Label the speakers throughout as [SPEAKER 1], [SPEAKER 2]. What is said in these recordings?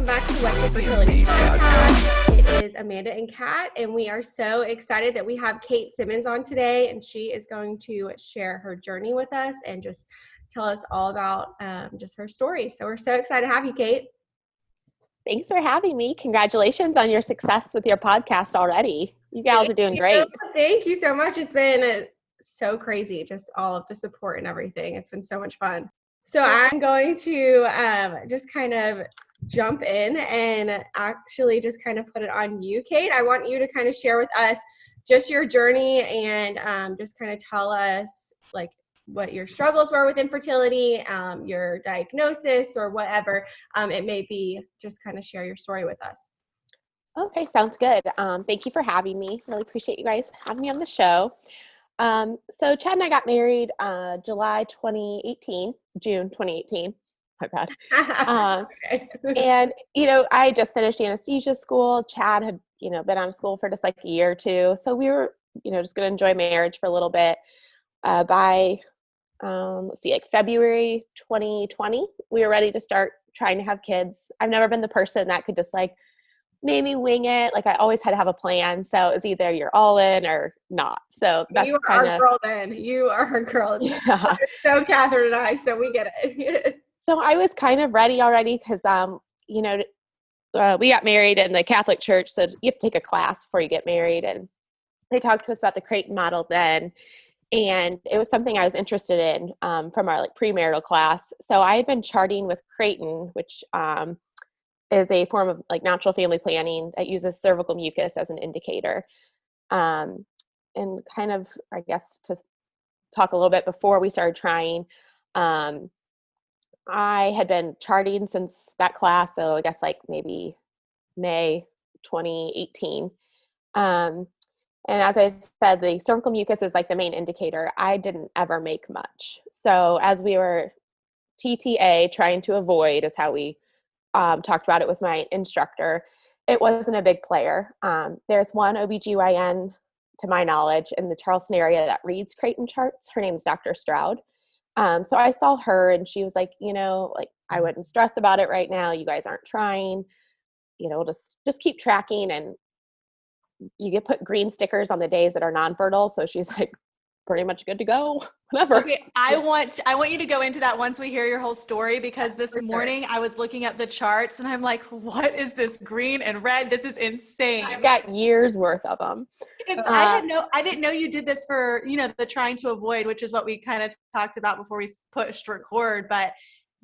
[SPEAKER 1] back to What's the Fertility Podcast. It is Amanda and Kat, and we are so excited that we have Kate Simmons on today, and she is going to share her journey with us and just tell us all about just her story. So we're so excited to have you, Kate.
[SPEAKER 2] Thanks for having me. Congratulations on your success with your podcast already. You gals are doing great.
[SPEAKER 1] Thank you so much. It's been so crazy, just all of the support and everything. It's been so much fun. So I'm going to just kind of jump in and actually just kind of put it on you, Kate. I want you to kind of share with us just your journey and just kind of tell us like what your struggles were with infertility, your diagnosis or whatever it may be. Just kind of share your story with us.
[SPEAKER 2] Okay, sounds good. Thank you for having me. Really appreciate you guys having me on the show. So Chad and I got married June 2018. My bad. And, I just finished anesthesia school. Chad had, been out of school for just like a year or two. So we were, just going to enjoy marriage for a little bit. By, February 2020, we were ready to start trying to have kids. I've never been the person that could just like maybe wing it. Like I always had to have a plan. So it's either you're all in or not. So that's
[SPEAKER 1] you are our girl then. You are our girl. Yeah. So Catherine and I, so we get it.
[SPEAKER 2] So I was kind of ready already because, we got married in the Catholic Church. So you have to take a class before you get married. And they talked to us about the Creighton model then. And it was something I was interested in from our like premarital class. So I had been charting with Creighton, which is a form of like natural family planning that uses cervical mucus as an indicator. And kind of, I guess, to talk a little bit before we started trying, I had been charting since that class. So I guess like maybe May 2018. And as I said, the cervical mucus is like the main indicator. I didn't ever make much. So as we were TTA, trying to avoid is how we talked about it with my instructor, it wasn't a big player. There's one OBGYN, to my knowledge, in the Charleston area that reads Creighton charts. Her name is Dr. Stroud. So I saw her and she was like, I wouldn't stress about it right now. You guys aren't trying, we'll just keep tracking, and you get put green stickers on the days that are non-fertile. So she's like, pretty much good to go, whatever.
[SPEAKER 3] Okay, I want you to go into that once we hear your whole story, because this morning I was looking at the charts and I'm like, what is this green and red? This is insane.
[SPEAKER 2] I've got years worth of them.
[SPEAKER 3] I didn't know you did this for, the trying to avoid, which is what we kind of talked about before we pushed record, but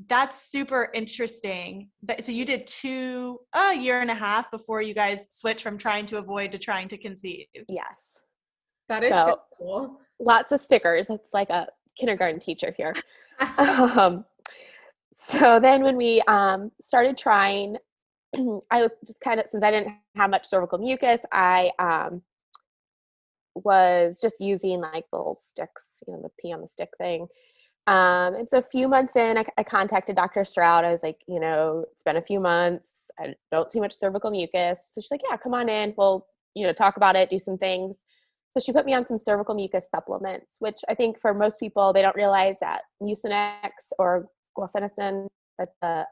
[SPEAKER 3] that's super interesting. So you did a year and a half before you guys switched from trying to avoid to trying to conceive.
[SPEAKER 2] Yes.
[SPEAKER 1] That is so cool.
[SPEAKER 2] Lots of stickers. It's like a kindergarten teacher here. So then when we started trying, I was just kind of, since I didn't have much cervical mucus, I was just using like little sticks, the pee on the stick thing. And so a few months in, I contacted Dr. Stroud. I was like, it's been a few months. I don't see much cervical mucus. So she's like, yeah, come on in. We'll, talk about it, do some things. So she put me on some cervical mucus supplements, which I think for most people, they don't realize that Mucinex or guaifenesin, that's the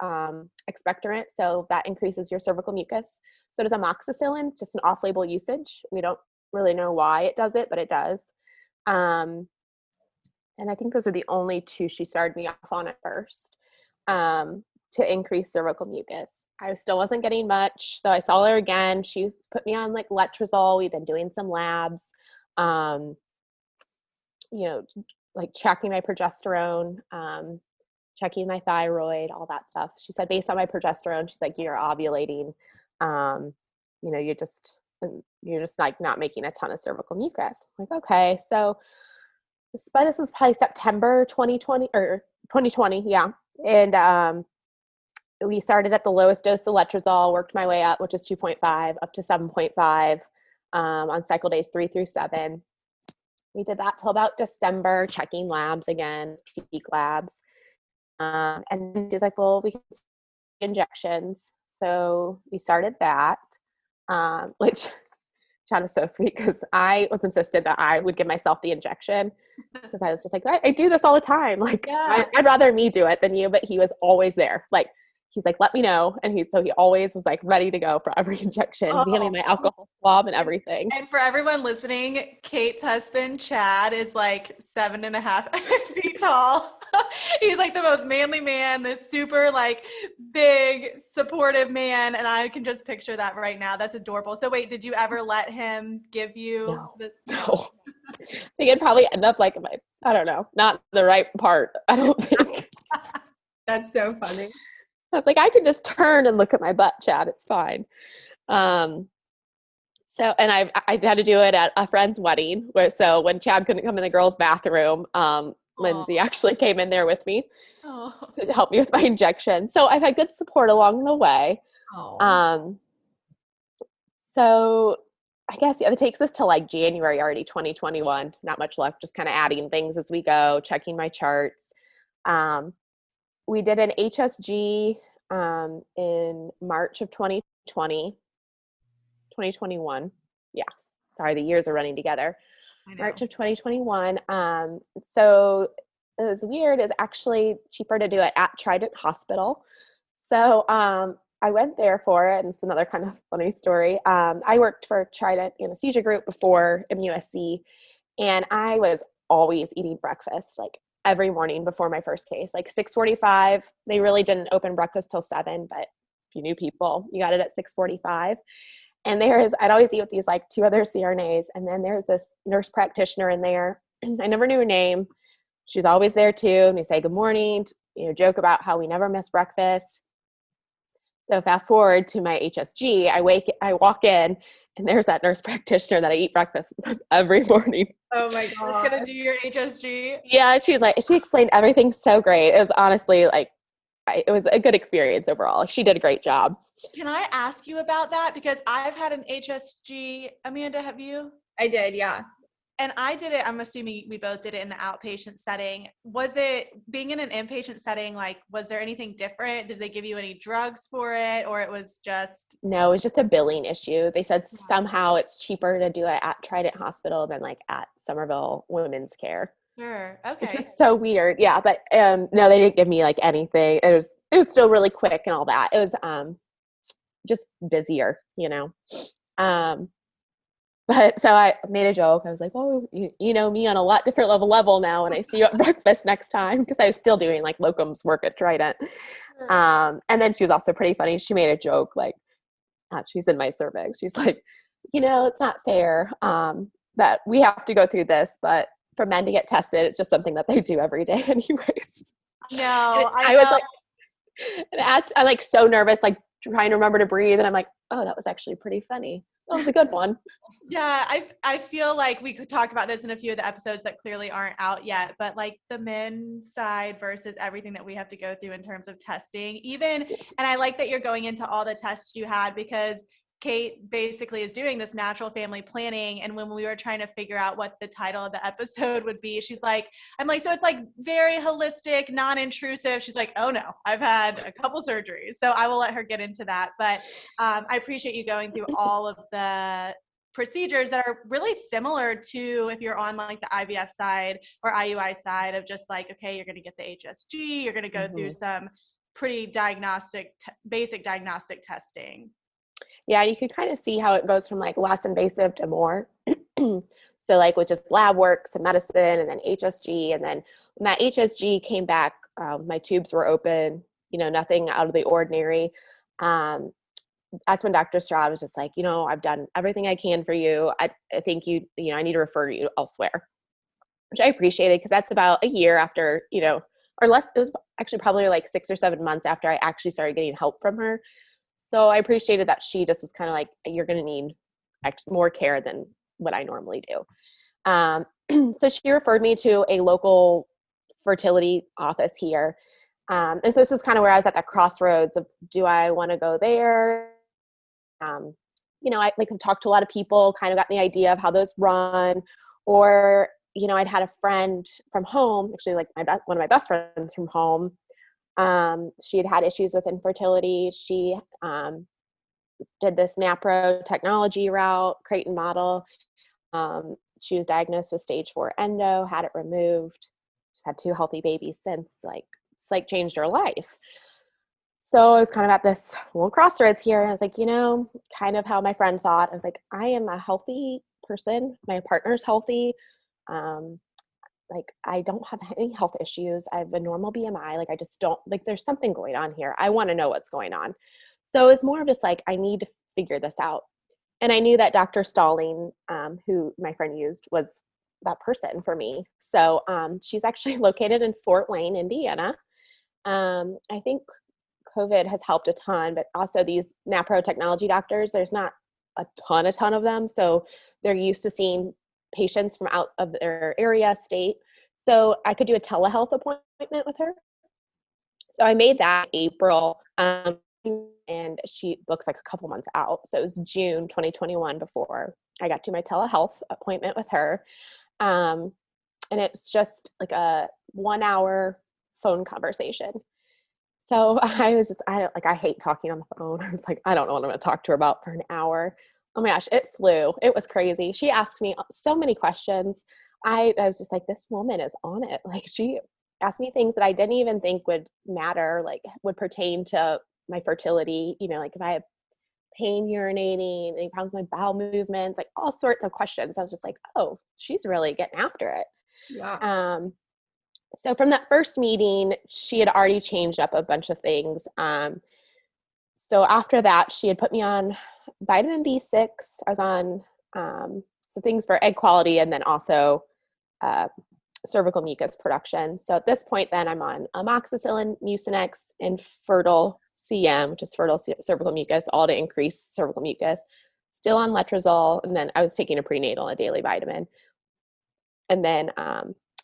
[SPEAKER 2] expectorant. So that increases your cervical mucus. So does amoxicillin, just an off-label usage. We don't really know why it does it, but it does. And I think those are the only two she started me off on at first to increase cervical mucus. I still wasn't getting much. So I saw her again. She put me on like letrozole. We've been doing some labs, like checking my progesterone, checking my thyroid, all that stuff. She said, based on my progesterone, she's like, you're ovulating. You're just like not making a ton of cervical mucus. I'm like, okay. So this was probably September 2020 or 2020. Yeah. And, we started at the lowest dose of letrozole, worked my way up, which is 2.5 up to 7.5 on cycle days 3 through 7. We did that till about December, checking labs again, peak labs. And she's like, well, we can do injections. So we started that, which Chad is so sweet because I was insistent that I would give myself the injection because I was just like, I do this all the time. Like, yeah. I'd rather me do it than you, but he was always there. Like, he's like, let me know. And he always was like ready to go for every injection. He gave me my alcohol swab and everything.
[SPEAKER 3] And for everyone listening, Kate's husband, Chad, is like 7.5 feet tall. He's like the most manly man, this super like big, supportive man. And I can just picture that right now. That's adorable. So wait, did you ever let him give you
[SPEAKER 2] No. I think it'd probably end up like I don't know, not the right part. I don't think.
[SPEAKER 1] That's so funny.
[SPEAKER 2] I was like, I can just turn and look at my butt, Chad. It's fine. So, and I had to do it at a friend's wedding so when Chad couldn't come in the girls' bathroom, Lindsay actually came in there with me to help me with my injection. So I've had good support along the way. So I guess it takes us to like January already, 2021. Not much left, just kind of adding things as we go, checking my charts. We did an HSG in March of 2021. Yeah, sorry, the years are running together. March of 2021. So it was weird. It's actually cheaper to do it at Trident Hospital. So I went there for it, and it's another kind of funny story. I worked for Trident Anesthesia Group before MUSC, and I was always eating breakfast, like every morning before my first case, like 6:45. They really didn't open breakfast till 7, but if you knew people, you got it at 6:45. And I'd always eat with these like 2 other CRNAs, and then there's this nurse practitioner in there. I never knew her name. She's always there too, and we say good morning, joke about how we never miss breakfast. So fast forward to my HSG, I walk in, and there's that nurse practitioner that I eat breakfast with every morning.
[SPEAKER 1] Oh my God.
[SPEAKER 3] That's gonna do your HSG.
[SPEAKER 2] Yeah, she explained everything so great. It was honestly like, it was a good experience overall. She did a great job.
[SPEAKER 3] Can I ask you about that? Because I've had an HSG. Amanda, have you?
[SPEAKER 1] I did, yeah.
[SPEAKER 3] And I did it, I'm assuming we both did it in the outpatient setting. Was it being in an inpatient setting, like, was there anything different? Did they give you any drugs for it, or it was just?
[SPEAKER 2] No, it was just a billing issue. They said somehow it's cheaper to do it at Trident Hospital than like at Summerville Women's Care.
[SPEAKER 3] Sure. Okay.
[SPEAKER 2] Which was so weird. Yeah. But no, they didn't give me like anything. It was still really quick and all that. It was just busier, But so I made a joke. I was like, oh, you know me on a lot different level now when I see you at breakfast next time, because I was still doing like locums work at Trident. And then she was also pretty funny. She made a joke like, she's in my cervix. She's like, it's not fair that we have to go through this, but for men to get tested, it's just something that they do every day anyways.
[SPEAKER 3] No,
[SPEAKER 2] I was like, and I'm like so nervous, like trying to remember to breathe. And I'm like, oh, that was actually pretty funny. That was a good one.
[SPEAKER 3] Yeah, I feel like we could talk about this in a few of the episodes that clearly aren't out yet, but like the men's side versus everything that we have to go through in terms of testing, and I like that you're going into all the tests you had, because Kate basically is doing this natural family planning. And when we were trying to figure out what the title of the episode would be, she's like, I'm like, so it's like very holistic, non-intrusive. She's like, oh no, I've had a couple surgeries. So I will let her get into that. But I appreciate you going through all of the procedures that are really similar to if you're on like the IVF side or IUI side of just like, okay, you're going to get the HSG, you're going to go through some pretty basic diagnostic testing.
[SPEAKER 2] Yeah, and you can kind of see how it goes from like less invasive to more. So like with just lab work, some medicine, and then HSG. And then when that HSG came back, my tubes were open, nothing out of the ordinary. That's when Dr. Stroud was just like, I've done everything I can for you. I think I need to refer you elsewhere, which I appreciated, because that's about a year after, or less. It was actually probably like 6 or 7 months after I actually started getting help from her. So I appreciated that she just was kind of like, you're going to need more care than what I normally do. So she referred me to a local fertility office here. And so this is kind of where I was at that crossroads of, do I want to go there? I like talked to a lot of people, kind of got the idea of how those run, or, I'd had a friend from home, actually like one of my best friends from home. She had issues with infertility. She did this NaPro technology route, Creighton model. She was diagnosed with stage 4 endo, had it removed. She's had 2 healthy babies since. It's changed her life. So I was kind of at this little crossroads here. I was like, kind of how my friend thought. I was like, I am a healthy person. My partner's healthy. Like I don't have any health issues. I have a normal BMI. Like I just don't, like there's something going on here. I want to know what's going on. So it was more of just like, I need to figure this out. And I knew that Dr. Stalling, who my friend used, was that person for me. So she's actually located in Fort Wayne, Indiana. I think COVID has helped a ton, but also these NaPro technology doctors, there's not a ton of them. So they're used to seeing patients from out of their area, state. So I could do a telehealth appointment with her. So I made that April, and she looks like a couple months out. So it was June 2021 before I got to my telehealth appointment with her. And it's just like a 1 hour phone conversation. So I was just, I hate talking on the phone. I was like, I don't know what I'm going to talk to her about for an hour. Oh my gosh, it flew. It was crazy. She asked me so many questions. I was just like, this woman is on it. Like she asked me things that I didn't even think would matter, like would pertain to my fertility, like if I have pain urinating, any problems with my bowel movements, like all sorts of questions. I was just like, oh, she's really getting after it.
[SPEAKER 1] Yeah.
[SPEAKER 2] So from that first meeting, she had already changed up a bunch of things. So after that, she had put me on vitamin B6. I was on some things for egg quality and then also cervical mucus production. So at this point, then I'm on amoxicillin, Mucinex, and Fertile CM, which is fertile cervical mucus, all to increase cervical mucus. Still on letrozole, and then I was taking a prenatal, a daily vitamin, and then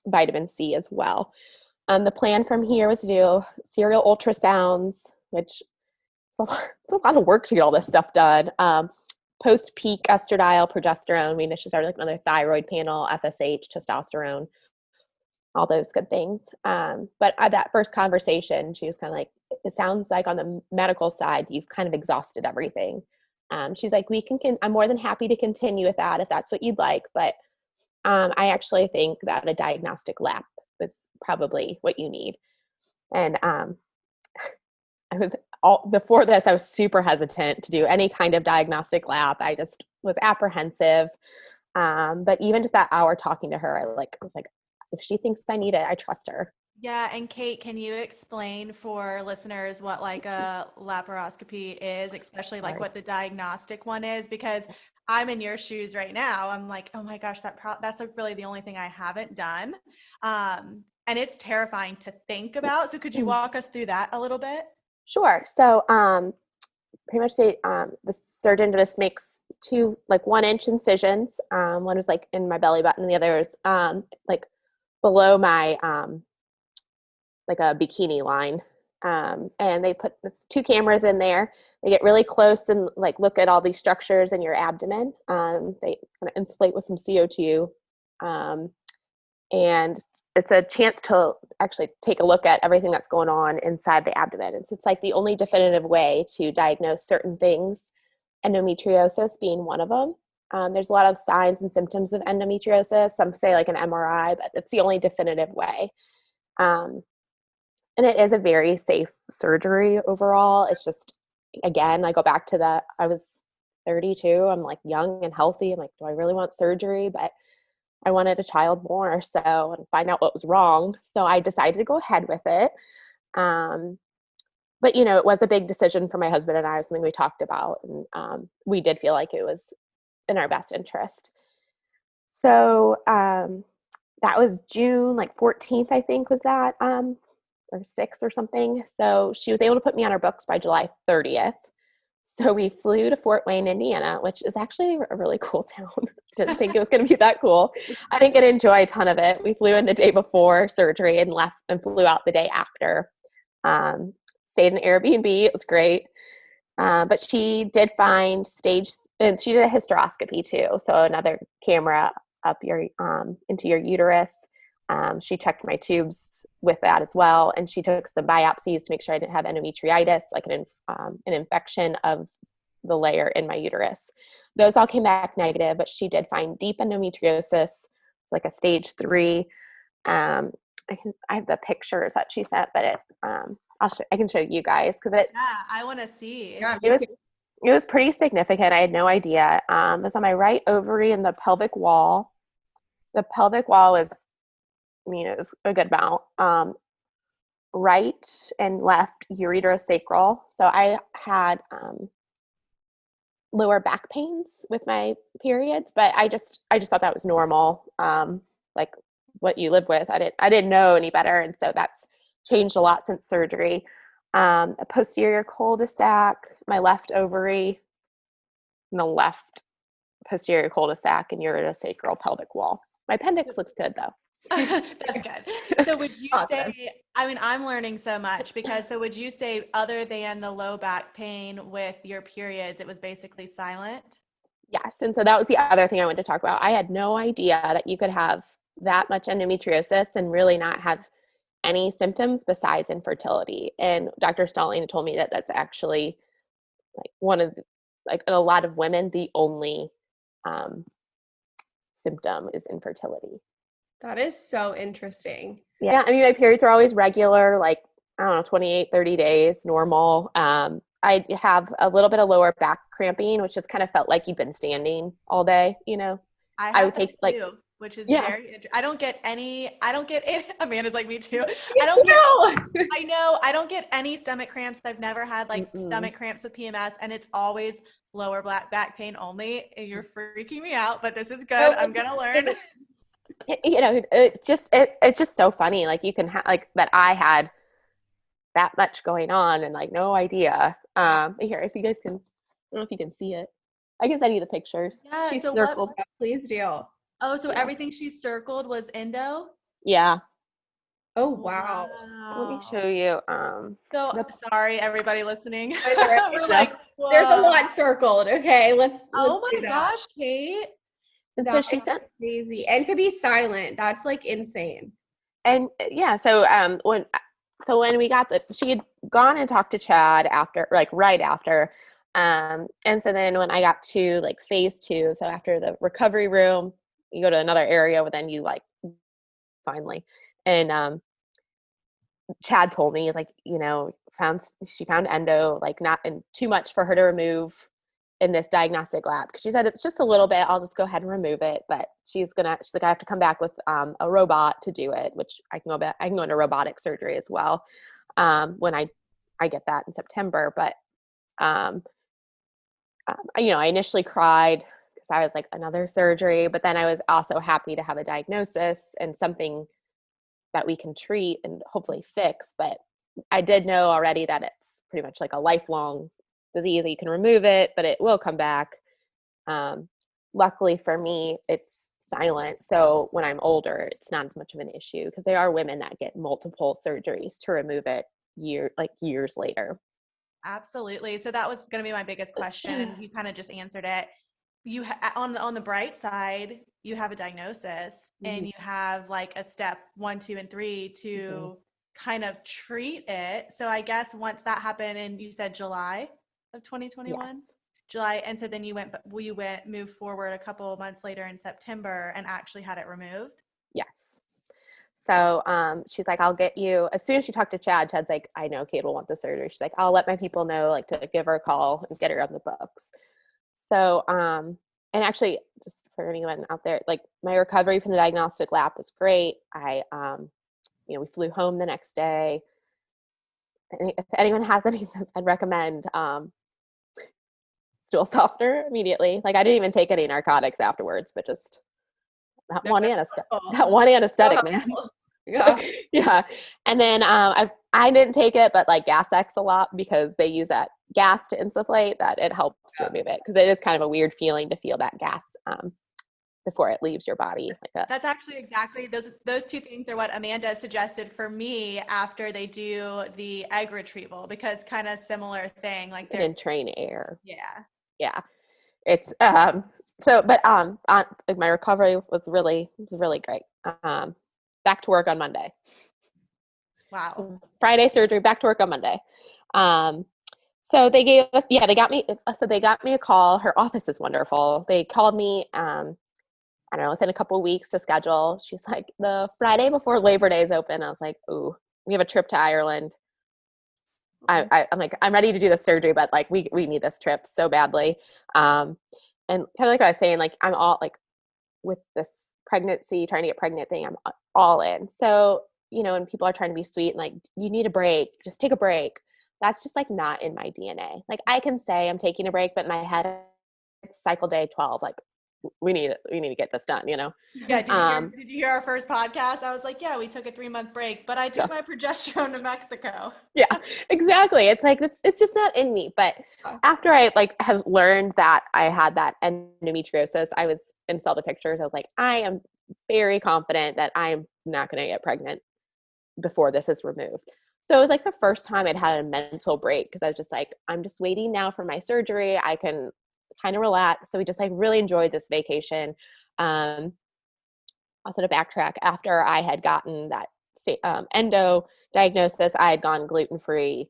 [SPEAKER 2] vitamin C as well. The plan from here was to do serial ultrasounds, which it's a lot of work to get all this stuff done. Post-peak estradiol, progesterone, we initially started like another thyroid panel, FSH, testosterone, all those good things. But at that first conversation, she was kind of like, it sounds like on the medical side, you've kind of exhausted everything. She's like, I'm more than happy to continue with that if that's what you'd like. But I actually think that a diagnostic lab is probably what you need. And before this, I was super hesitant to do any kind of diagnostic lab. I just was apprehensive. But even just that hour talking to her, I was like, if she thinks I need it, I trust her.
[SPEAKER 3] Yeah. And Kate, can you explain for listeners what like a laparoscopy is, especially like what the diagnostic one is? Because I'm in your shoes right now. I'm like, oh my gosh, that's like really the only thing I haven't done. And it's terrifying to think about. So could you walk us through that a little bit?
[SPEAKER 2] Sure. So pretty much the surgeon just makes two like 1-inch incisions. One was like in my belly button and the other was like below my like a bikini line. And they put 2 cameras in there. They get really close and like look at all these structures in your abdomen. They kind of inflate with some CO2. And it's a chance to actually take a look at everything that's going on inside the abdomen. It's like the only definitive way to diagnose certain things, endometriosis being one of them. There's a lot of signs and symptoms of endometriosis. Some say like an MRI, but it's the only definitive way. And it is a very safe surgery overall. It's just, again, I go back to I was 32. I'm like young and healthy. I'm like, do I really want surgery? But I wanted a child more, so and find out what was wrong. So I decided to go ahead with it. But it was a big decision for my husband and I. It was something we talked about, and we did feel like it was in our best interest. So that was June like 14th, I think, was that, or 6th or something. So she was able to put me on her books by July 30th. So we flew to Fort Wayne, Indiana, which is actually a really cool town. Didn't think it was going to be that cool. I didn't get to enjoy a ton of it. We flew in the day before surgery and left and flew out the day after. Stayed in Airbnb. It was great. But she did find and she did a hysteroscopy too. So another camera up into your uterus. She checked my tubes with that as well. And she took some biopsies to make sure I didn't have endometriosis, like an infection of the layer in my uterus. Those all came back negative, but she did find deep endometriosis. It's like a stage 3. I have the pictures that she sent, but I can show you guys because it's
[SPEAKER 3] Yeah, I want to see.
[SPEAKER 1] Yeah,
[SPEAKER 2] it was pretty significant. I had no idea. It was on my right ovary and the pelvic wall. The pelvic wall is, I mean, it was a good amount. Right and left ureterosacral. So I had lower back pains with my periods, but I just thought that was normal, like what you live with. I didn't know any better, and so that's changed a lot since surgery. A posterior cul-de-sac, my left ovary, and the left posterior cul-de-sac and ureterosacral pelvic wall. My appendix looks good though.
[SPEAKER 3] That's good. So would you
[SPEAKER 1] Awesome.
[SPEAKER 3] say, I mean, I'm learning so much because, so would you say other than the low back pain with your periods, it was basically silent?
[SPEAKER 2] Yes. And so that was the other thing I wanted to talk about. I had no idea that you could have that much endometriosis and really not have any symptoms besides infertility. And Dr. Stalling told me that that's actually like one of, like in a lot of women, the only symptom is infertility.
[SPEAKER 1] That is so interesting.
[SPEAKER 2] Yeah. I mean, my periods are always regular, like, I don't know, 28, 30 days, normal. I have a little bit of lower back cramping, which just kind of felt like you've been standing all day, you know?
[SPEAKER 3] I would
[SPEAKER 2] take
[SPEAKER 3] too,
[SPEAKER 2] like,
[SPEAKER 3] which is
[SPEAKER 2] yeah.
[SPEAKER 3] very, I don't get any, Amanda's like me too. I don't get any stomach cramps. I've never had like stomach cramps with PMS, and it's always lower back pain only. You're freaking me out, but this is good. I'm going to learn.
[SPEAKER 2] You know, it's just so funny. Like you can have like that I had that much going on and like no idea. Here, if you guys can, I don't know if you can see it. I can send you the pictures.
[SPEAKER 3] Yeah.
[SPEAKER 2] She's
[SPEAKER 3] So
[SPEAKER 2] circled.
[SPEAKER 1] Please do.
[SPEAKER 3] Oh, so everything she circled was endo?
[SPEAKER 2] Yeah.
[SPEAKER 1] Oh, wow.
[SPEAKER 2] Let me show you.
[SPEAKER 3] So sorry, everybody listening.
[SPEAKER 1] We're
[SPEAKER 3] We're like,
[SPEAKER 1] there's a
[SPEAKER 3] whoa.
[SPEAKER 1] lot circled. Okay, let's
[SPEAKER 3] Oh
[SPEAKER 1] do
[SPEAKER 3] my
[SPEAKER 1] that.
[SPEAKER 3] gosh, Kate.
[SPEAKER 2] And
[SPEAKER 1] That
[SPEAKER 2] so she
[SPEAKER 1] is
[SPEAKER 2] sent,
[SPEAKER 1] crazy. And to be silent, that's like insane.
[SPEAKER 2] and yeah, so when we got she had gone and talked to Chad after, like right after. And so then when I got to like phase 2, so after the recovery room, you go to another area where then you like finally, and Chad told me, he's like, you know, she found endo, like not and too much for her to remove in this diagnostic lab, because she said it's just a little bit, I'll just go ahead and remove it, but she's like, I have to come back with a robot to do it, which I can go into robotic surgery as well when I get that in September. But you know, I initially cried because I was like, another surgery, but then I was also happy to have a diagnosis and something that we can treat and hopefully fix. But I did know already that it's pretty much like a lifelong disease, that you can remove it, but it will come back. Luckily for me, it's silent. So when I'm older, it's not as much of an issue, because there are women that get multiple surgeries to remove it years later.
[SPEAKER 3] Absolutely. So that was going to be my biggest question. You kind of just answered it. You on the bright side, you have a diagnosis and you have like a step 1, 2, and 3 to kind of treat it. So I guess once that happened, and you said July of 2021,
[SPEAKER 2] Yes.
[SPEAKER 3] July. And so then you moved forward a couple of months later in September and actually had it removed.
[SPEAKER 2] Yes. So she's like, I'll get you, as soon as she talked to Chad's like, I know Kate will want the surgery. She's like, I'll let my people know, like, to give her a call and get her on the books. So, and actually, just for anyone out there, like, my recovery from the diagnostic lab was great. I, you know, we flew home the next day. If anyone has anything, I'd recommend stool softener immediately. Like, I didn't even take any narcotics afterwards, but just that one anesthetic, man.
[SPEAKER 1] Yeah.
[SPEAKER 2] Yeah. And then I didn't take it, but like Gas X a lot, because they use that gas to insufflate, that it helps remove it, because it is kind of a weird feeling to feel that gas before it leaves your body.
[SPEAKER 3] That's actually exactly those two things are what Amanda suggested for me after they do the egg retrieval, because kind of similar thing, like
[SPEAKER 2] they're in train air.
[SPEAKER 3] Yeah.
[SPEAKER 2] It's so, but like my recovery was really great. Back to work on Monday.
[SPEAKER 3] Wow.
[SPEAKER 2] So Friday surgery, back to work on Monday. So they got me a call. Her office is wonderful. They called me, I don't know, within a couple of weeks to schedule. She's like, the Friday before Labor Day is open. I was like, ooh, we have a trip to Ireland. I'm like, I'm ready to do the surgery, but like, we need this trip so badly. And kind of like I was saying, like, I'm all like with this pregnancy, trying to get pregnant thing, I'm all in. So, you know, when people are trying to be sweet and like, you need a break, just take a break. That's just like not in my DNA. Like I can say I'm taking a break, but in my head it's cycle day 12. Like we need to get this done, you know?
[SPEAKER 3] Yeah. Did you hear our first podcast? I was like, yeah, we took a 3-month break, but I took my progesterone to Mexico.
[SPEAKER 2] Yeah, exactly. It's like, it's just not in me. But after I like have learned that I had that endometriosis, I was, and saw the pictures, I was like, I am very confident that I'm not going to get pregnant before this is removed. So it was like the first time I'd had a mental break, because I was just like, I'm just waiting now for my surgery. I can kind of relax. So we just like really enjoyed this vacation. Also to backtrack, after I had gotten that endo diagnosis, I had gone gluten-free,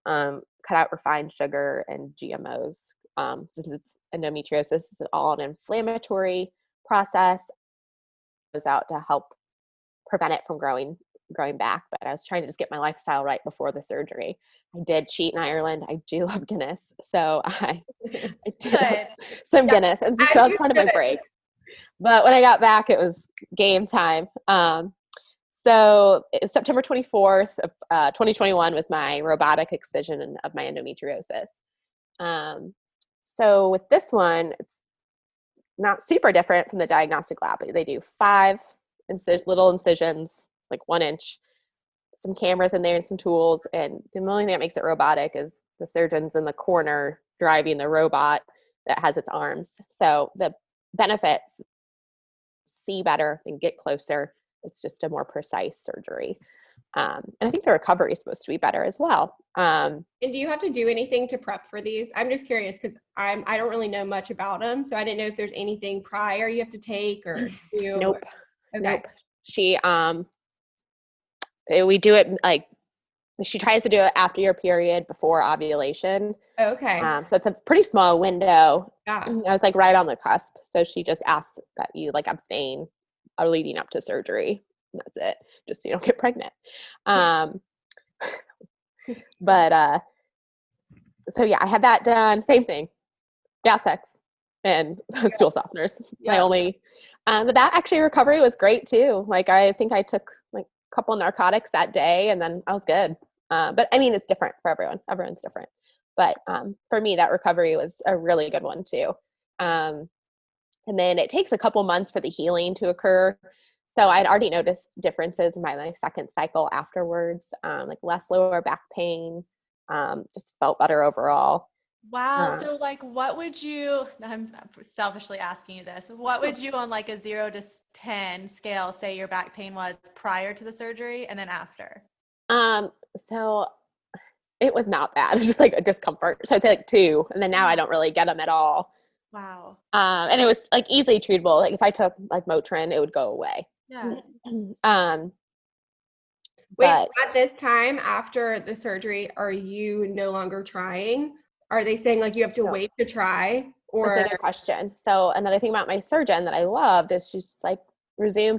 [SPEAKER 2] cut out refined sugar and GMOs. Since it's endometriosis, is all an inflammatory process. It was out to help prevent it from growing back, but I was trying to just get my lifestyle right before the surgery. I did cheat in Ireland. I do love Guinness, so I did have some Guinness, and so that was part of my break. But when I got back, it was game time. So September 24th of 2021 was my robotic excision of my endometriosis. So with this one, it's not super different from the diagnostic lab. They do 5 little incisions, like 1 inch, some cameras in there and some tools. And the only thing that makes it robotic is the surgeon's in the corner driving the robot that has its arms. So the benefits, see better and get closer. It's just a more precise surgery. And I think the recovery is supposed to be better as well.
[SPEAKER 1] And do you have to do anything to prep for these? I'm just curious because I don't really know much about them. So I didn't know if there's anything prior you have to take or do.
[SPEAKER 2] Nope.
[SPEAKER 1] Okay.
[SPEAKER 2] Nope. We do it like, she tries to do it after your period, before ovulation.
[SPEAKER 1] Okay.
[SPEAKER 2] So it's a pretty small window.
[SPEAKER 1] Yeah.
[SPEAKER 2] I was like right on the cusp. So she just asked that you like abstain leading up to surgery. That's it. Just so you don't get pregnant. But so yeah, I had that done. Same thing. Gas X and stool softeners.
[SPEAKER 1] Yeah.
[SPEAKER 2] My only, but that actually recovery was great too. Like I think I took like a couple narcotics that day and then I was good. But I mean, it's different for everyone. Everyone's different. But for me, that recovery was a really good one too. And then it takes a couple months for the healing to occur. So I'd already noticed differences in my second cycle afterwards, like less lower back pain, just felt better overall.
[SPEAKER 3] Wow. So like, what would you, I'm selfishly asking you this, what would you on like a 0 to 10 scale say your back pain was prior to the surgery and then after?
[SPEAKER 2] So it was not bad. It was just like a discomfort. So I'd say like 2, and then now I don't really get them at all.
[SPEAKER 3] Wow.
[SPEAKER 2] And it was like easily treatable. Like if I took like Motrin, it would go away.
[SPEAKER 3] Yeah.
[SPEAKER 1] Wait, so at this time after the surgery, are you no longer trying? Are they saying like you have to wait to try? Or
[SPEAKER 2] that's a good question. So another thing about my surgeon that I loved is she's just like, resume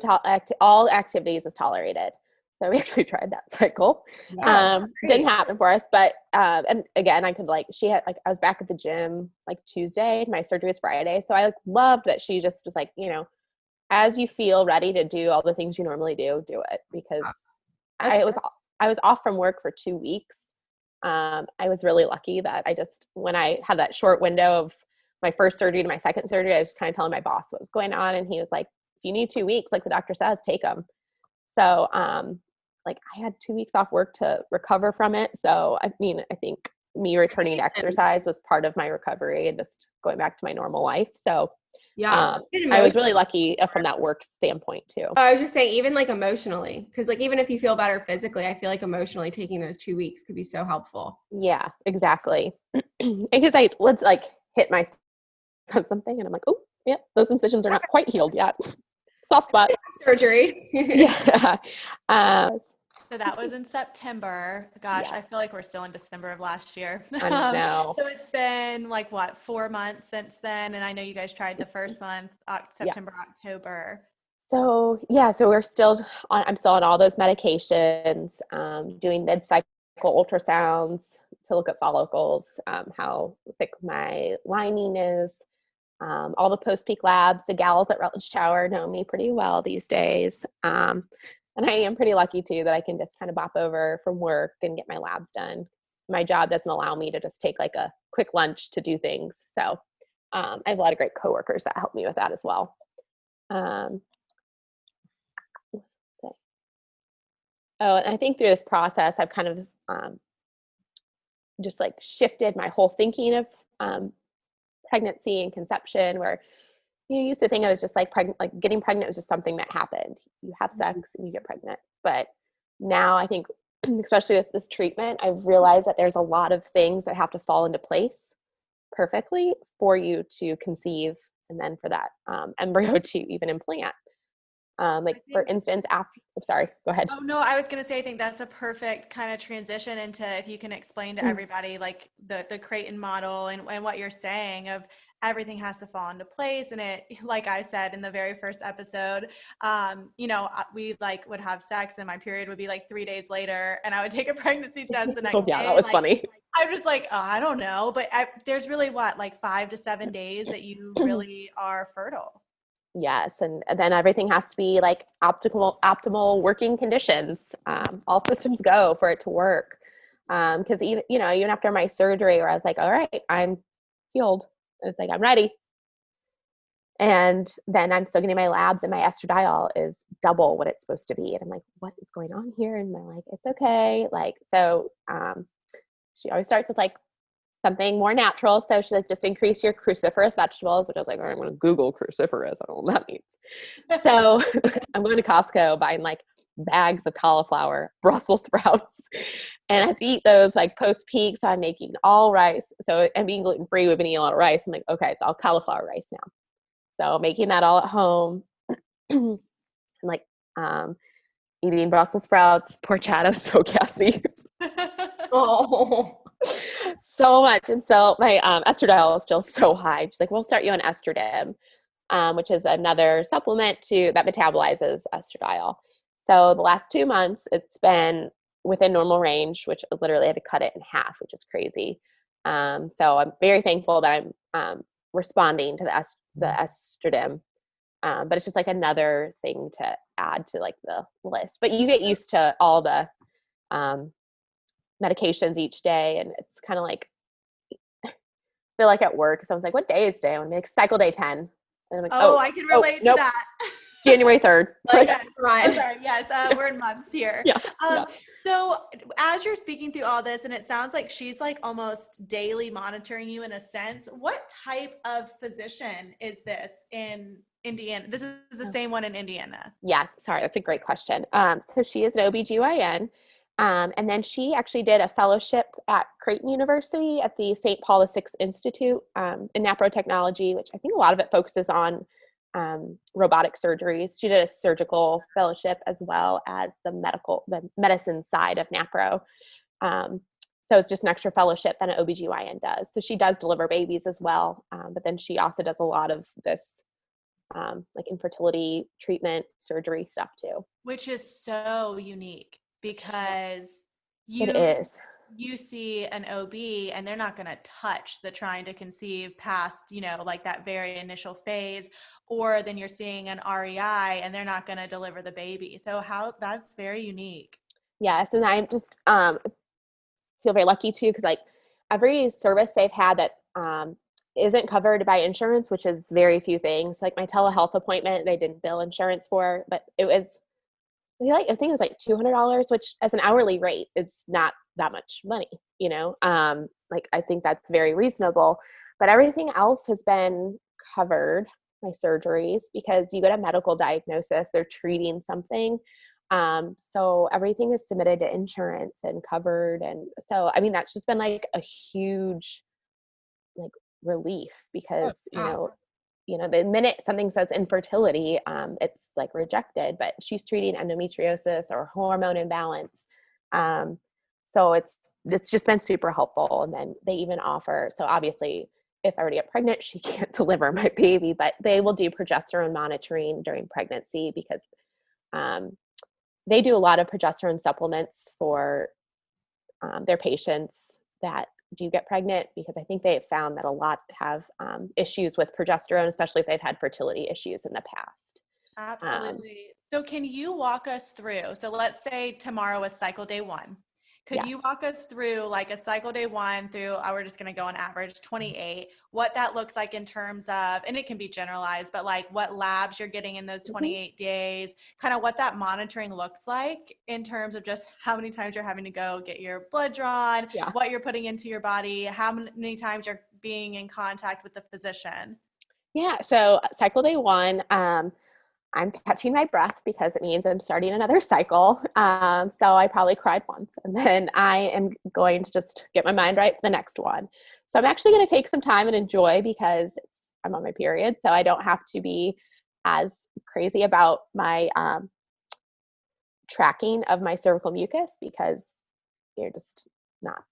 [SPEAKER 2] all activities is tolerated. So we actually tried that cycle.
[SPEAKER 1] Wow,
[SPEAKER 2] didn't happen for us, but and again, I could like, she had like, I was back at the gym like Tuesday, my surgery was Friday. So I like loved that she just was like, you know, as you feel ready to do all the things you normally do it, because I was off from work for 2 weeks. I was really lucky that when I had that short window of my first surgery to my second surgery, I was just kind of telling my boss what was going on. And he was like, if you need 2 weeks, like the doctor says, take them. So, like I had 2 weeks off work to recover from it. So, I mean, I think me returning to exercise was part of my recovery and just going back to my normal life. So,
[SPEAKER 1] yeah,
[SPEAKER 2] I was really lucky from that work standpoint too.
[SPEAKER 1] I was just saying, even like emotionally, because like even if you feel better physically, I feel like emotionally taking those 2 weeks could be so helpful.
[SPEAKER 2] Yeah, exactly. Because I would like hit my on something and I'm like, oh, yeah, those incisions are not quite healed yet. Soft spot.
[SPEAKER 1] Surgery.
[SPEAKER 2] Yeah.
[SPEAKER 3] So that was in September. Gosh,
[SPEAKER 2] Yeah.
[SPEAKER 3] I feel like we're still in December of last year.
[SPEAKER 2] I know.
[SPEAKER 3] So it's been like what, 4 months since then? And I know you guys tried the first month, September, October.
[SPEAKER 2] So yeah, so I'm still on all those medications, doing mid-cycle ultrasounds to look at follicles, how thick my lining is, all the post-peak labs. The gals at Rutledge Tower know me pretty well these days. And I am pretty lucky too that I can just kind of bop over from work and get my labs done. My job doesn't allow me to just take like a quick lunch to do things. So I have a lot of great coworkers that help me with that as well. And I think through this process, I've kind of just like shifted my whole thinking of pregnancy and conception, where you used to think I was just like pregnant, like getting pregnant was just something that happened. You have sex and you get pregnant. But now I think, especially with this treatment, I've realized that there's a lot of things that have to fall into place perfectly for you to conceive and then for that embryo to even implant. For instance, sorry, go ahead.
[SPEAKER 3] Oh no, I was going to say, I think that's a perfect kind of transition into, if you can explain to everybody like the Creighton model and what you're saying of everything has to fall into place. And it, like I said in the very first episode, we like would have sex and my period would be like 3 days later and I would take a pregnancy test the next day.
[SPEAKER 2] Yeah, that was funny.
[SPEAKER 3] I'm just like, oh, I don't know. But there's really like 5 to 7 days that you really are fertile.
[SPEAKER 2] Yes. And then everything has to be like optimal working conditions. All systems go for it to work. Cause even after my surgery where I was like, all right, I'm healed. And it's like, I'm ready. And then I'm still getting my labs and my estradiol is double what it's supposed to be. And I'm like, what is going on here? And they're like, it's okay. She always starts with like something more natural. So she's like, just increase your cruciferous vegetables, which I was like, all right, I'm going to Google cruciferous. I don't know what that means. So I'm going to Costco buying like bags of cauliflower, Brussels sprouts, and I have to eat those like post-peak. So I'm making all rice. So I'm being gluten-free. We've been eating a lot of rice. I'm like, okay, it's all cauliflower rice now. So making that all at home and like eating Brussels sprouts. Poor Chad, I was so gassy. Oh, so much. And so my estradiol is still so high. She's like, we'll start you on estradiol, which is another supplement that metabolizes estradiol. So the last 2 months, it's been within normal range, which I literally had to cut it in half, which is crazy. So I'm very thankful that I'm responding to the estradiol. But it's just like another thing to add to like the list. But you get used to all the medications each day, and it's kind of like I feel like at work someone's like, what day is today? I'm like, cycle day 10, and I'm like,
[SPEAKER 3] I can relate to that.
[SPEAKER 2] January 3rd.
[SPEAKER 3] Yes, right. Oh, sorry. Yes, we're in months here.
[SPEAKER 2] Yeah.
[SPEAKER 3] So as you're speaking through all this, and it sounds like she's like almost daily monitoring you in a sense, what type of physician is this in Indiana? This is the same one in Indiana.
[SPEAKER 2] Yes. Sorry. That's a great question. So she is an OBGYN. And then she actually did a fellowship at Creighton University at the St. Paul VI Institute in NaPro technology, which I think a lot of it focuses on robotic surgeries. She did a surgical fellowship as well as the medicine side of NaPro. So it's just an extra fellowship that an OBGYN does. So she does deliver babies as well. But then she also does a lot of this like infertility treatment, surgery stuff too.
[SPEAKER 3] Which is so unique because
[SPEAKER 2] it is.
[SPEAKER 3] You see an OB and they're not going to touch the trying to conceive past, like that very initial phase, or then you're seeing an REI and they're not going to deliver the baby. So that's very unique.
[SPEAKER 2] Yes. And I just feel very lucky too, because like every service they've had that isn't covered by insurance, which is very few things. Like my telehealth appointment, they didn't bill insurance for, but it was I think it was like $200, which as an hourly rate is not that much money, like I think that's very reasonable, but everything else has been covered, my surgeries, because you get a medical diagnosis, they're treating something. So everything is submitted to insurance and covered. And so, I mean, that's just been like a huge like relief because, the minute something says infertility, it's like rejected, but she's treating endometriosis or hormone imbalance. So it's just been super helpful. And then they even offer, so obviously if I were to get pregnant, she can't deliver my baby, but they will do progesterone monitoring during pregnancy because they do a lot of progesterone supplements for their patients that do get pregnant, because I think they have found that a lot have issues with progesterone, especially if they've had fertility issues in the past.
[SPEAKER 3] Absolutely. So can you walk us through, so let's say tomorrow is cycle day 1. Could
[SPEAKER 2] Yes.
[SPEAKER 3] you walk us through like a cycle day 1 through, we're just going to go on average 28, what that looks like in terms of, and it can be generalized, but like what labs you're getting in those 28 days, kind of what that monitoring looks like in terms of just how many times you're having to go get your blood drawn, what you're putting into your body, how many times you're being in contact with the physician?
[SPEAKER 2] Yeah. So cycle day 1, I'm catching my breath because it means I'm starting another cycle. So I probably cried once, and then I am going to just get my mind right for the next one. So I'm actually going to take some time and enjoy, because I'm on my period. So I don't have to be as crazy about my tracking of my cervical mucus, because you're not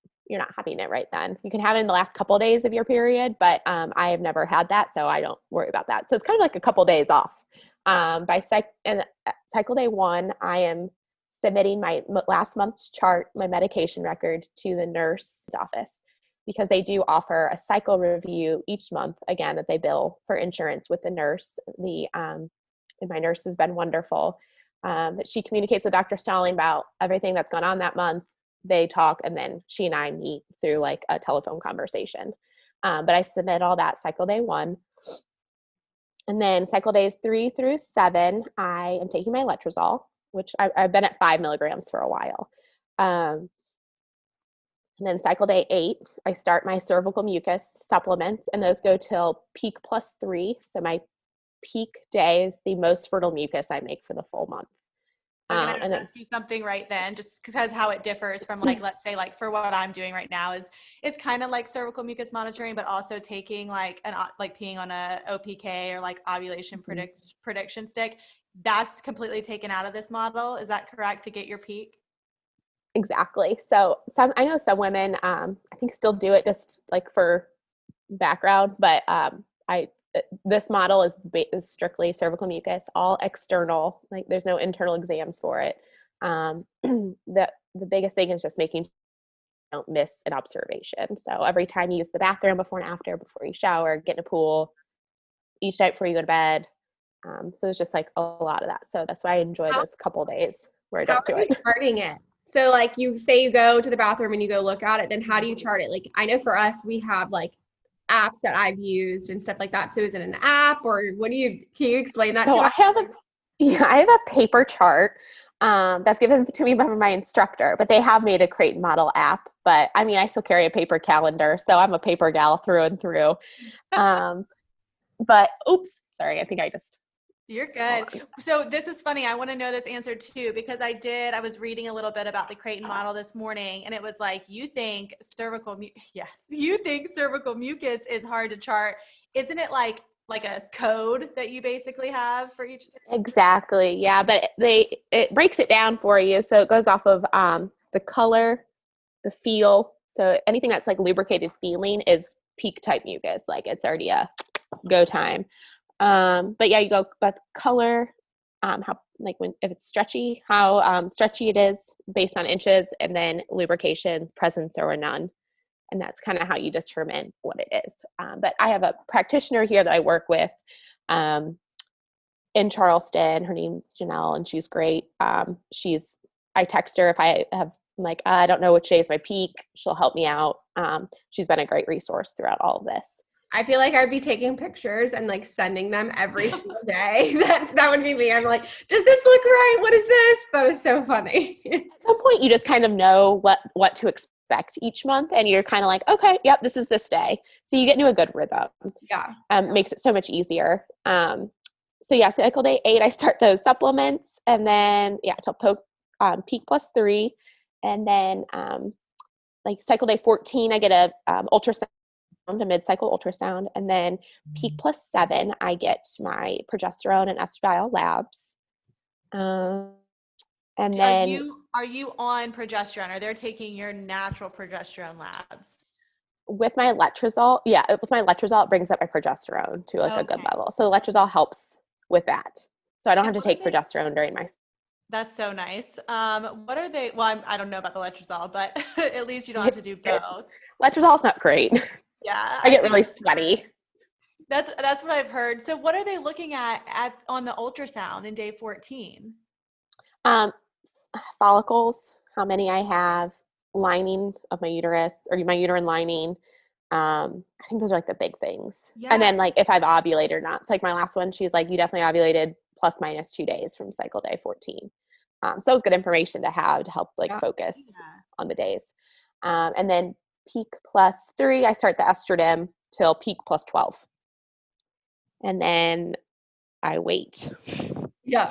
[SPEAKER 2] having it right then. You can have it in the last couple of days of your period, but I have never had that, so I don't worry about that. So it's kind of like a couple of days off. Cycle day 1, I am submitting my last month's chart, my medication record, to the nurse's office, because they do offer a cycle review each month, again, that they bill for insurance with the nurse. And my nurse has been wonderful. She communicates with Dr. Stalling about everything that's gone on that month. They talk, and then she and I meet through like a telephone conversation. But I submit all that cycle day 1. And then cycle days 3 through 7, I am taking my letrozole, which I've been at 5 milligrams for a while. And then cycle day 8, I start my cervical mucus supplements, and those go till peak +3. So my peak day is the most fertile mucus I make for the full month.
[SPEAKER 3] I'm going to ask you something right then, just because how it differs from like, let's say like for what I'm doing right now is kind of like cervical mucus monitoring, but also taking like peeing on a OPK or like ovulation prediction stick. That's completely taken out of this model. Is that correct, to get your peak?
[SPEAKER 2] Exactly. So I know some women, I think, still do it just like for background, but this model is strictly cervical mucus, all external. Like there's no internal exams for it. The biggest thing is just making sure you don't miss an observation. So every time you use the bathroom, before and after, before you shower, get in a pool, each night before you go to bed. So it's just like a lot of that. So that's why I enjoy those couple days where I don't do it.
[SPEAKER 1] Charting it. So like you say you go to the bathroom and you go look at it, then how do you chart it? Like I know for us, we have like apps that I've used and stuff like that. So is it an app, or can you explain that to us?
[SPEAKER 2] I have a paper chart that's given to me by my instructor, but they have made a Creighton model app. But I mean, I still carry a paper calendar, so I'm a paper gal through and through. But oops, sorry, I think I just.
[SPEAKER 3] You're good. So this is funny. I want to know this answer too, because I was reading a little bit about the Creighton model this morning, and it was like, you think cervical mucus is hard to chart. Isn't it like a code that you basically have for each?
[SPEAKER 2] Exactly. Yeah. But it breaks it down for you. So it goes off of the color, the feel. So anything that's like lubricated feeling is peak type mucus. Like it's already a go time. But yeah, you go by color, how like if it's stretchy, how stretchy it is based on inches, and then lubrication, presence or none. And that's kind of how you determine what it is. But I have a practitioner here that I work with in Charleston. Her name's Janelle, and she's great. I text her if I have like, I don't know which day is my peak. She'll help me out. She's been a great resource throughout all of this.
[SPEAKER 1] I feel like I'd be taking pictures and like sending them every single day. That would be me. I'm like, does this look right? What is this? That is so funny.
[SPEAKER 2] At some point, you just kind of know what to expect each month, and you're kind of like, okay, yep, this is this day. So you get into a good rhythm.
[SPEAKER 1] Yeah.
[SPEAKER 2] Makes it so much easier. So yeah, cycle day 8, I start those supplements, and then till peak +3, and then like cycle day 14, I get a ultrasound. A mid-cycle ultrasound, and then peak +7, I get my progesterone and estradiol labs. And then
[SPEAKER 3] are you on progesterone? Are they taking your natural progesterone labs?
[SPEAKER 2] With my letrozole, it brings up my progesterone to like a good level. So letrozole helps with that. So I don't have to take progesterone during my
[SPEAKER 3] That's so nice. What are they? Well, I don't know about the letrozole, but at least you don't have to do both.
[SPEAKER 2] Letrozole's not great.
[SPEAKER 3] Yeah,
[SPEAKER 2] I get really sweaty.
[SPEAKER 3] That's what I've heard. So what are they looking at on the ultrasound in day 14?
[SPEAKER 2] Follicles, how many I have, lining of my uterus or my uterine lining. I think those are like the big things.
[SPEAKER 3] Yeah.
[SPEAKER 2] And then like if I've ovulated or not. So like my last one, she's like, you definitely ovulated plus minus 2 days from cycle day 14. So it was good information to have to help like focus on the days. And then peak plus 3, I start the estrogen till peak plus 12. And then I wait.
[SPEAKER 1] Yeah.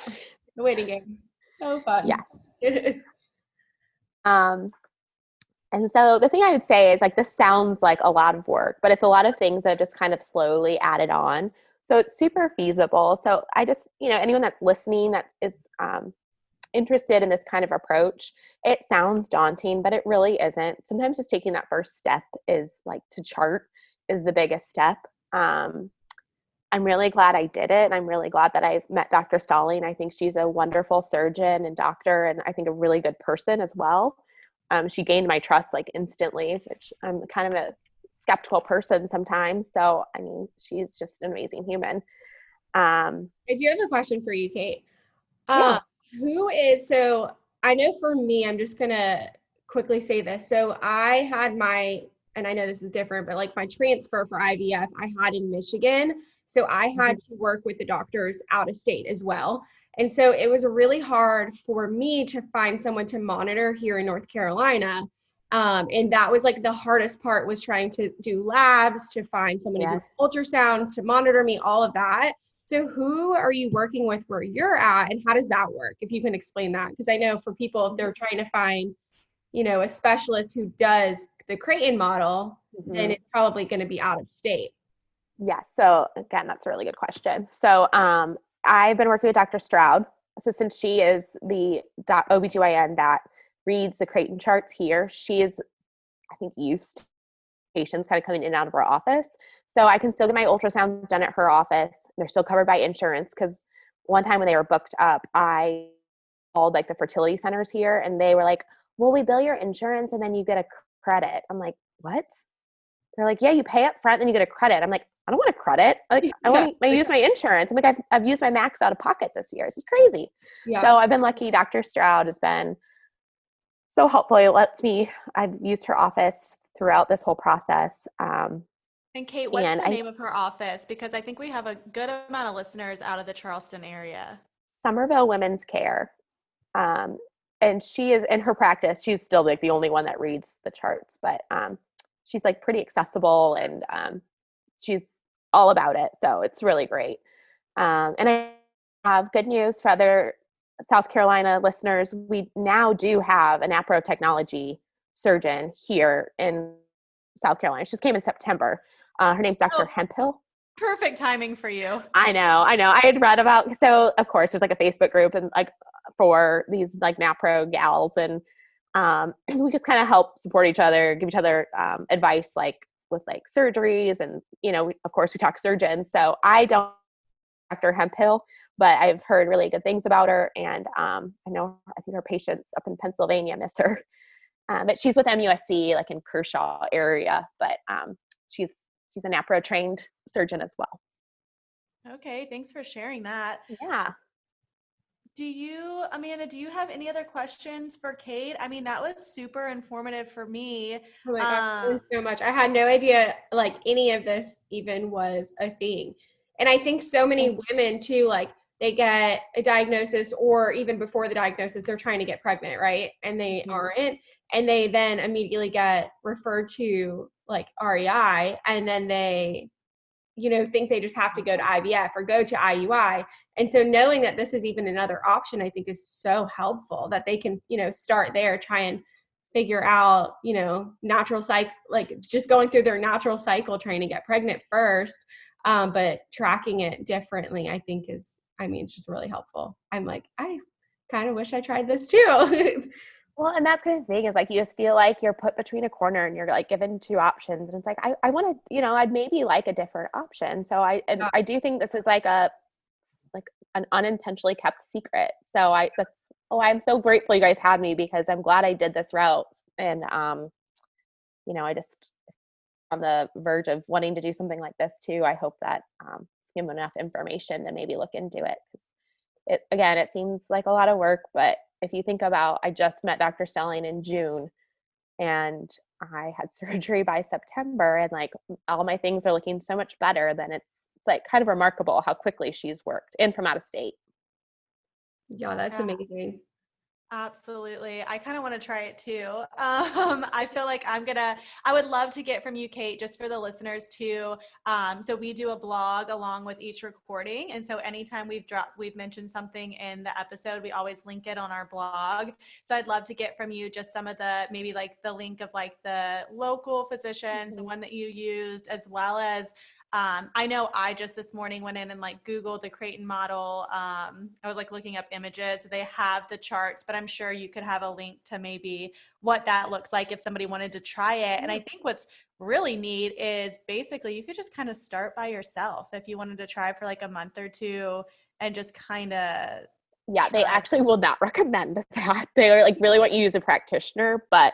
[SPEAKER 1] The waiting game. So fun.
[SPEAKER 2] Yes. And so the thing I would say is like, this sounds like a lot of work, but it's a lot of things that just kind of slowly added on. So it's super feasible. So I just, anyone that's listening that is interested in this kind of approach, it sounds daunting, but it really isn't. Sometimes just taking that first step is like to chart is the biggest step. I'm really glad I did it. And I'm really glad that I've met Dr. Stalling. I think she's a wonderful surgeon and doctor, and I think a really good person as well. She gained my trust like instantly, which I'm kind of a skeptical person sometimes. So, I mean, she's just an amazing human.
[SPEAKER 1] I do have a question for you, Kate.
[SPEAKER 2] Yeah.
[SPEAKER 1] So I know for me, I'm just going to quickly say this. So I had and I know this is different, but like my transfer for IVF, I had in Michigan. So I had to work with the doctors out of state as well. And so it was really hard for me to find someone to monitor here in North Carolina. And that was like the hardest part, was trying to do labs, to find someone to do ultrasounds, to monitor me, all of that. So who are you working with where you're at, and how does that work? If you can explain that, because I know for people, if they're trying to find, a specialist who does the Creighton model, then it's probably going to be out of state.
[SPEAKER 2] Yes. So again, that's a really good question. So I've been working with Dr. Stroud. So since she is the OBGYN that reads the Creighton charts here, she is, I think, used to patients kind of coming in and out of her office. So I can still get my ultrasounds done at her office. They're still covered by insurance, because one time when they were booked up, I called like the fertility centers here, and they were like, well, we bill your insurance and then you get a credit. I'm like, what? They're like, yeah, you pay up front, then you get a credit. I'm like, I don't want a credit. Like, I want to use my insurance. I'm like, I've used my max out of pocket this year. This is crazy. Yeah. So I've been lucky. Dr. Stroud has been so helpful. I've used her office throughout this whole process.
[SPEAKER 3] And Kate, what's the name of her office? Because I think we have a good amount of listeners out of the Charleston area.
[SPEAKER 2] Summerville Women's Care. And she is, in her practice, she's still like the only one that reads the charts, but she's like pretty accessible, and she's all about it. So it's really great. And I have good news for other South Carolina listeners. We now do have a NaPro technology surgeon here in South Carolina. She just came in September. Her name's Dr. Hemphill.
[SPEAKER 3] Perfect timing for you.
[SPEAKER 2] I know. I had read about, so of course there's like a Facebook group and like for these like NaPro gals, and we just kind of help support each other, give each other advice, like with like surgeries, and of course we talk surgeons. So I don't Dr. Hemphill, but I've heard really good things about her, and I think her patients up in Pennsylvania miss her. But she's with MUSC, like in Kershaw area, but she's a NaPro trained surgeon as well.
[SPEAKER 3] Okay, thanks for sharing that.
[SPEAKER 2] Yeah.
[SPEAKER 3] Amanda, do you have any other questions for Kate? I mean, that was super informative for me.
[SPEAKER 1] Oh my gosh, thanks so much. I had no idea like any of this even was a thing. And I think so many women too, like they get a diagnosis, or even before the diagnosis, they're trying to get pregnant, right? And they aren't. And they then immediately get referred to like REI, and then they think they just have to go to IVF or go to IUI. And so knowing that this is even another option, I think is so helpful, that they can, start there, try and figure out, natural cycle, like just going through their natural cycle, trying to get pregnant first, but tracking it differently, I think it's just really helpful. I'm like, I kind of wish I tried this too.
[SPEAKER 2] Well, and that's kind of thing is like, you just feel like you're put between a corner and you're like given two options. And it's like, I want to, I'd maybe like a different option. So I do think this is like an unintentionally kept secret. So oh, I'm so grateful you guys had me because I'm glad I did this route. And, I just on the verge of wanting to do something like this too. I hope that it's given enough information to maybe look into it. It seems like a lot of work, but if you think about, I just met Dr. Stelling in June and I had surgery by September, and like all my things are looking so much better, then it's like kind of remarkable how quickly she's worked and from out of state.
[SPEAKER 1] Yeah, that's amazing.
[SPEAKER 3] Absolutely. I kind of want to try it too. I feel like I would love to get from you, Kate, just for the listeners too. So we do a blog along with each recording. And so anytime we've mentioned something in the episode, we always link it on our blog. So I'd love to get from you just some of maybe like the link of like the local physicians, the one that you used, as well as I know I just this morning went in and like Googled the Creighton model. I was like looking up images. They have the charts, but I'm sure you could have a link to maybe what that looks like if somebody wanted to try it. And I think what's really neat is basically you could just kind of start by yourself if you wanted to try for like a month or two and just kind of.
[SPEAKER 2] Yeah, they actually will not recommend that. They are like really want you to use a practitioner, but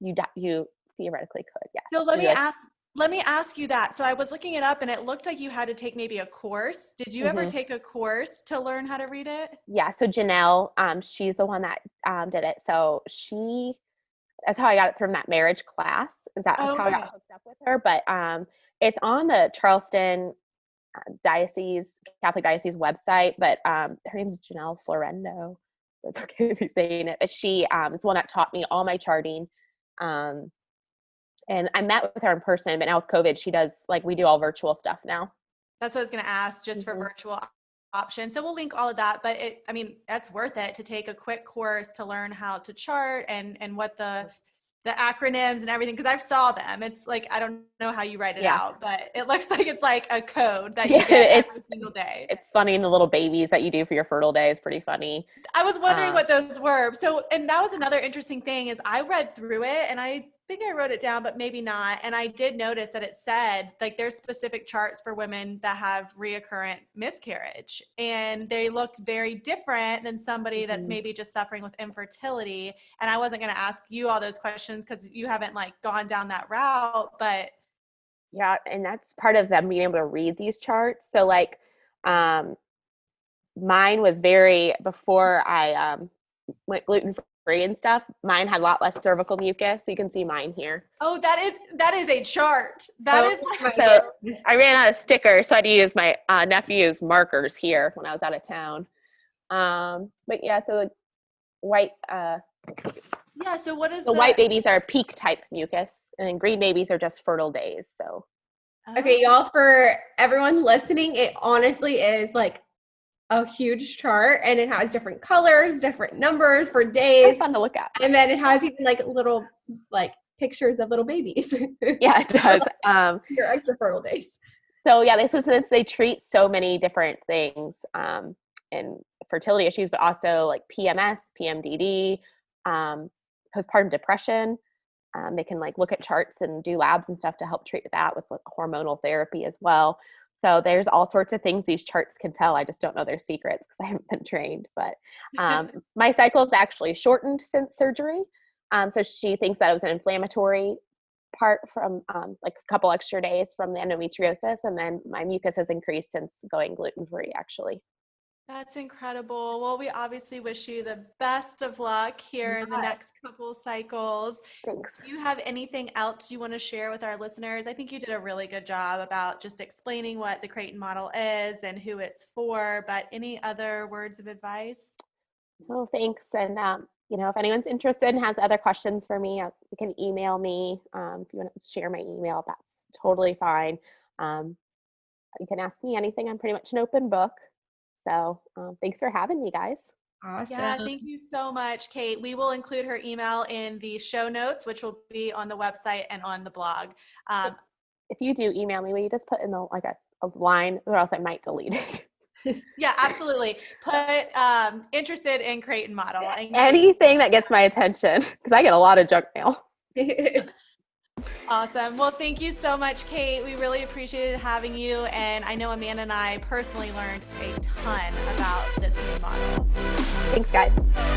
[SPEAKER 2] you theoretically could. Yeah.
[SPEAKER 3] So let me ask you that. So I was looking it up and it looked like you had to take maybe a course. Did you ever take a course to learn how to read it?
[SPEAKER 2] Yeah. So Janelle, she's the one that did it. So that's how I got it from that marriage class. That's how I got hooked up with her. But it's on the Charleston Catholic Diocese website. But her name's Janelle Florendo. It's okay if you're saying it. But she is the one that taught me all my charting. And I met with her in person, but now with COVID, she does we do all virtual stuff now.
[SPEAKER 3] That's what I was going to ask, just for virtual options. So we'll link all of that, but that's worth it to take a quick course to learn how to chart and what the acronyms and everything. Cause I've saw them. It's like, I don't know how you write it out, but it looks like it's like a code that you get every single day.
[SPEAKER 2] It's funny. And the little babies that you do for your fertile day is pretty funny.
[SPEAKER 3] I was wondering what those were. So, and that was another interesting thing is I read through it and I think I wrote it down, but maybe not. And I did notice that it said like there's specific charts for women that have reoccurrent miscarriage, and they look very different than somebody that's maybe just suffering with infertility. And I wasn't going to ask you all those questions because you haven't gone down that route, but
[SPEAKER 2] yeah. And that's part of them being able to read these charts. So mine was before I went gluten-free and stuff, mine had a lot less cervical mucus. So you can see mine here.
[SPEAKER 3] Oh, that is a chart.
[SPEAKER 2] So I ran out of stickers, so I had to use my nephew's markers here when I was out of town. But yeah, so the white.
[SPEAKER 3] So what is
[SPEAKER 2] the white babies are peak type mucus, and then green babies are just fertile days. So.
[SPEAKER 1] Okay, y'all, for everyone listening, it honestly is like a huge chart, and it has different colors, different numbers for days.
[SPEAKER 2] It's fun to look at.
[SPEAKER 1] And then it has even little pictures of little babies.
[SPEAKER 2] Yeah, it does.
[SPEAKER 1] Your extra fertile days.
[SPEAKER 2] So yeah, since they treat so many different things and fertility issues, but also like PMS, PMDD, postpartum depression. They can look at charts and do labs and stuff to help treat that with hormonal therapy as well. So there's all sorts of things these charts can tell. I just don't know their secrets because I haven't been trained. But my cycle is actually shortened since surgery. So she thinks that it was an inflammatory part from a couple extra days from the endometriosis. And then my mucus has increased since going gluten-free, actually.
[SPEAKER 3] That's incredible. Well, we obviously wish you the best of luck here in the next couple cycles.
[SPEAKER 2] Thanks.
[SPEAKER 3] Do you have anything else you want to share with our listeners? I think you did a really good job about just explaining what the Creighton model is and who it's for, but any other words of advice?
[SPEAKER 2] Oh, thanks. And, if anyone's interested and has other questions for me, you can email me. If you want to share my email, that's totally fine. You can ask me anything. I'm pretty much an open book. So thanks for having me, guys.
[SPEAKER 1] Awesome.
[SPEAKER 3] Yeah, thank you so much, Kate. We will include her email in the show notes, which will be on the website and on the blog.
[SPEAKER 2] If you do email me, will you just put in a line, or else I might delete it?
[SPEAKER 3] Yeah, absolutely. Put interested in Creighton model.
[SPEAKER 2] Anything that gets my attention, because I get a lot of junk mail.
[SPEAKER 3] Awesome. Well, thank you so much, Kate. We really appreciated having you. And I know Amanda and I personally learned a ton about this new model.
[SPEAKER 2] Thanks, guys.